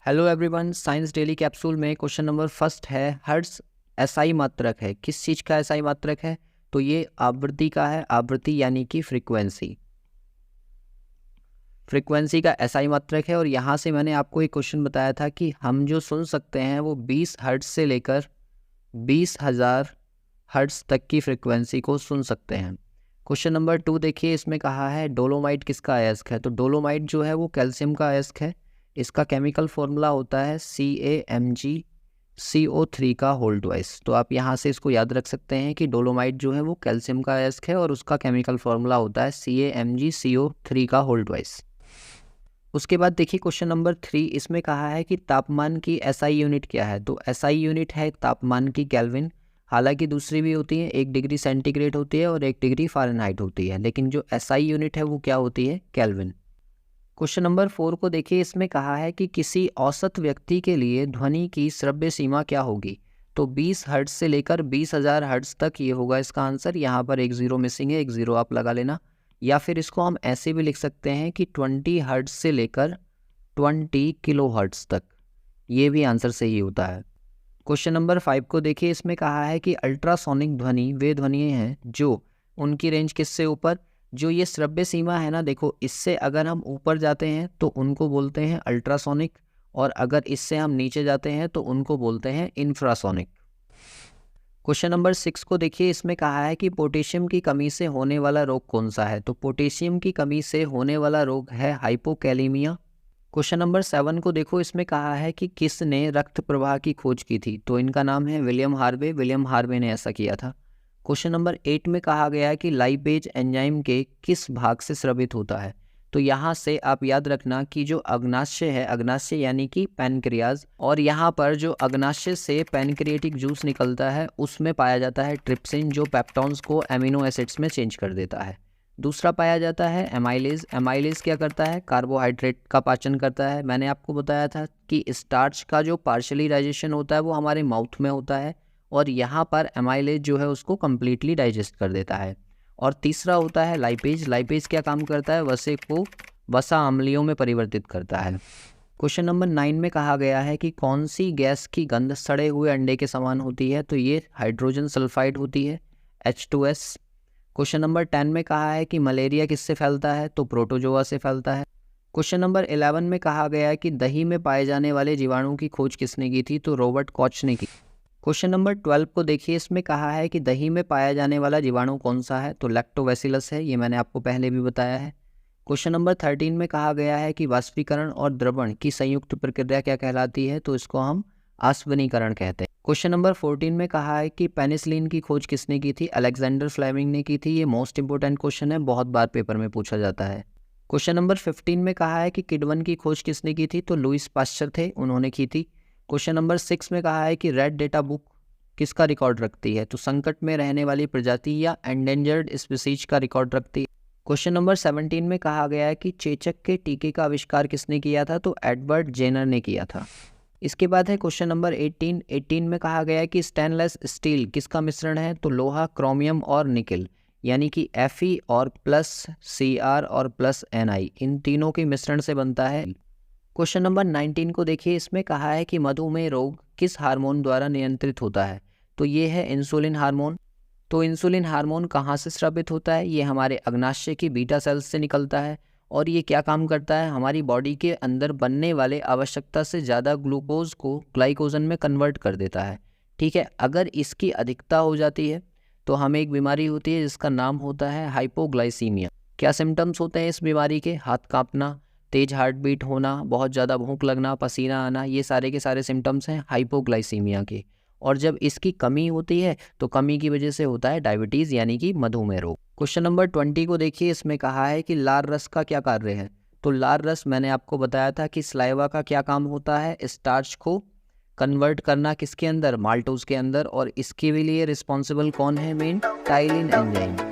Hello everyone, science daily capsule में question number first है, hertz SI मात्रक है। किस चीज़ का एसआई मात्रक है? तो ये आवृत्ति का है। आवृत्ति यानी कि फ्रीक्वेंसी का एसआई मात्रक है। और यहाँ से मैंने आपको एक क्वेश्चन बताया था कि हम जो सुन सकते हैं वो 20 हर्ट्ज से लेकर 20,000 हर्ट्ज तक की फ्रीक्वेंसी को सुन सकते हैं। क्वेश्चन नंबर 2 देखिए, इसमें कहा है डोलोमाइट किसका अयस्क है? तो डोलोमाइट जो है वो कैल्शियम का अयस्क है। इसका केमिकल फॉर्मूला होता है CaMgCO3 का होल ट्वाइस। तो आप यहाँ से इसको याद रख सकते हैं कि डोलोमाइट जो है वो कैल्शियम का अयस्क है और उसका केमिकल फॉर्मूला होता है CaMgCO3 का होल ट्वाइस। उसके बाद देखिए क्वेश्चन नंबर 3, इसमें कहा है कि तापमान की एसआई यूनिट क्या है? तो एसआई यूनिट है तापमान की केल्विन। हालांकि दूसरी भी होती है, 1 डिग्री सेंटीग्रेड होती है और 1 डिग्री फ़ारेनहाइट होती है, लेकिन जो एसआई यूनिट है वो क्या होती है? केल्विन। क्वेश्चन नंबर 4 को देखिए, इसमें कहा है कि किसी औसत व्यक्ति के लिए ध्वनि की श्रव्य सीमा क्या होगी? तो 20 हर्ट्ज से लेकर 20,000 हर्ट्ज तक ये होगा इसका आंसर। यहाँ पर एक ज़ीरो मिसिंग है, एक ज़ीरो आप लगा लेना। या फिर इसको हम ऐसे भी लिख सकते हैं कि 20 हर्ट्ज से लेकर 20 किलो हर्ट्ज तक, ये भी आंसर सही होता है। क्वेश्चन नंबर 5 को देखिए, इसमें कहा है कि अल्ट्रासोनिक ध्वनि वे ध्वनि हैं जो उनकी रेंज किससे ऊपर? जो ये श्रव्य सीमा है ना, देखो इससे अगर हम ऊपर जाते हैं तो उनको बोलते हैं अल्ट्रासोनिक, और अगर इससे हम नीचे जाते हैं तो उनको बोलते हैं इंफ्रासोनिक। क्वेश्चन नंबर 6 को देखिए, इसमें कहा है कि पोटेशियम की कमी से होने वाला रोग कौन सा है? तो पोटेशियम की कमी से होने वाला रोग है हाइपोकैलेमिया। क्वेश्चन नंबर 7 को देखो, इसमें कहा है कि किसने रक्त प्रवाह की खोज की थी? तो इनका नाम है विलियम हार्वे। विलियम हार्वे ने ऐसा किया था। क्वेश्चन नंबर 8 में कहा गया है कि लाइपेज एंजाइम के किस भाग से स्रावित होता है? तो यहाँ से आप याद रखना कि जो अग्नाशय है, अग्नाशय यानी कि पैनक्रियाज, और यहाँ पर जो अग्नाशय से पैनक्रिएटिक जूस निकलता है उसमें पाया जाता है ट्रिप्सिन, जो पेप्टोन्स को एमिनो एसिड्स में चेंज कर देता है। दूसरा पाया जाता है एमाइलेज। एमाइलेज क्या करता है? कार्बोहाइड्रेट का पाचन करता है। मैंने आपको बताया था कि स्टार्च का जो पार्शली डाइजेशन होता है वो हमारे माउथ में होता है, और यहाँ पर एमाइलेज जो है उसको कम्प्लीटली डाइजेस्ट कर देता है। और तीसरा होता है लाइपेज। लाइपेज क्या काम करता है? वसे को वसा अम्लीयों में परिवर्तित करता है। क्वेश्चन नंबर 9 में कहा गया है कि कौन सी गैस की गंध सड़े हुए अंडे के समान होती है? तो ये हाइड्रोजन सल्फाइड होती है, H2S। क्वेश्चन नंबर 10 में कहा है कि मलेरिया किससे फैलता है? तो प्रोटोजोआ से फैलता है। क्वेश्चन नंबर 11 में कहा गया है कि दही में पाए जाने वाले जीवाणु की खोज किसने की थी? तो रॉबर्ट कॉच ने की। क्वेश्चन नंबर 12 को देखिए, इसमें कहा है कि दही में पाया जाने वाला जीवाणु कौन सा है? तो लैक्टोबैसिलस है, ये मैंने आपको पहले भी बताया है। क्वेश्चन नंबर 13 में कहा गया है कि वाष्पीकरण और द्रवण की संयुक्त प्रक्रिया क्या कहलाती है? तो इसको हम आस्वनीकरण कहते हैं। क्वेश्चन नंबर 14 में कहा है कि पेनिसिलिन की खोज किसने की थी? अलेक्जेंडर फ्लेमिंग ने की थी। ये मोस्ट इंपोर्टेंट क्वेश्चन है, बहुत बार पेपर में पूछा जाता है। क्वेश्चन नंबर 15 में कहा है कि किडवन की खोज किसने की थी? तो लुईस पाश्चर थे, उन्होंने की थी। क्वेश्चन नंबर 6 में कहा है कि रेड डेटा बुक किसका रिकॉर्ड रखती है? तो संकट में रहने वाली प्रजाति या एंडेंजर्ड स्पीसीज का रिकॉर्ड रखती है। क्वेश्चन नंबर 17 में कहा गया है कि चेचक के टीके का आविष्कार किसने किया था? तो एडवर्ड जेनर ने किया था। इसके बाद है क्वेश्चन नंबर 18 में कहा गया है कि स्टेनलेस स्टील किसका मिश्रण है? तो लोहा, क्रोमियम और निकल, यानी कि Fe और प्लस Cr और प्लस Ni, इन तीनों के मिश्रण से बनता है। क्वेश्चन नंबर 19 को देखिए, इसमें कहा है कि मधुमेह रोग किस हार्मोन द्वारा नियंत्रित होता है? तो ये है इंसुलिन हार्मोन। तो इंसुलिन हार्मोन कहाँ से स्रावित होता है? ये हमारे अग्नाशय की बीटा सेल्स से निकलता है, और ये क्या काम करता है? हमारी बॉडी के अंदर बनने वाले आवश्यकता से ज़्यादा ग्लूकोज को ग्लाइकोजन में कन्वर्ट कर देता है। ठीक है, अगर इसकी अधिकता हो जाती है तो हमें एक बीमारी होती है जिसका नाम होता है हाइपोग्लाइसीमिया। क्या सिम्टम्स होते हैं इस बीमारी के? हाथ कांपना, तेज हार्ट बीट होना, बहुत ज़्यादा भूख लगना, पसीना आना, ये सारे के सारे सिम्टम्स हैं हाइपोग्लाइसीमिया के। और जब इसकी कमी होती है तो कमी की वजह से होता है डायबिटीज़, यानी कि मधुमेह रोग। क्वेश्चन नंबर 20 को देखिए, इसमें कहा है कि लार रस का क्या कार्य है? तो लार रस मैंने आपको बताया था कि स्लाइवा का क्या काम होता है? स्टार्च को कन्वर्ट करना किसके अंदर? माल्टोज के अंदर। और इसके लिए रिस्पॉन्सिबल कौन है? Main ptyalin enzyme.